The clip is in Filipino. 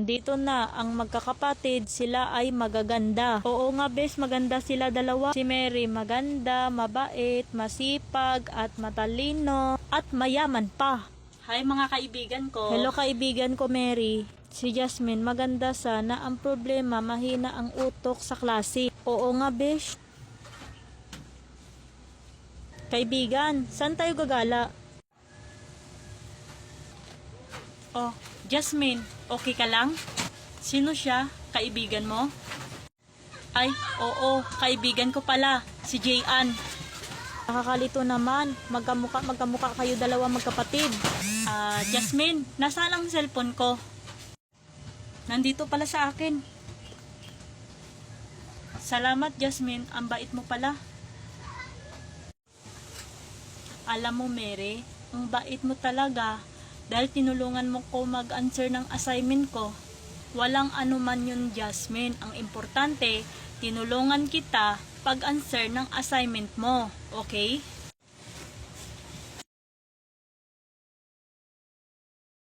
Dito na ang magkakapatid, sila ay magaganda. Oo nga bes, maganda sila dalawa. Si Mary maganda, mabait, masipag at matalino at mayaman pa. Hi mga kaibigan ko. Hello kaibigan ko Mary. Si Jasmine maganda sana, ang problema mahina ang utok sa klase. Oo nga besh. Kaibigan, saan tayo gagala? Oh, Jasmine, okay ka lang? Sino siya? Kaibigan mo? Ay, oo, kaibigan ko pala, si Jayan. Nakakalito naman, magkamukha kayo dalawa magkapatid. Jasmine, nasaan ang cellphone ko? Nandito pala sa akin. Salamat Jasmine, ang bait mo pala. Alam mo Mary, ang bait mo talaga dahil tinulungan mo ko mag-answer ng assignment ko. Walang anuman yun Jasmine, ang importante, tinulungan kita pag-answer ng assignment mo, okay?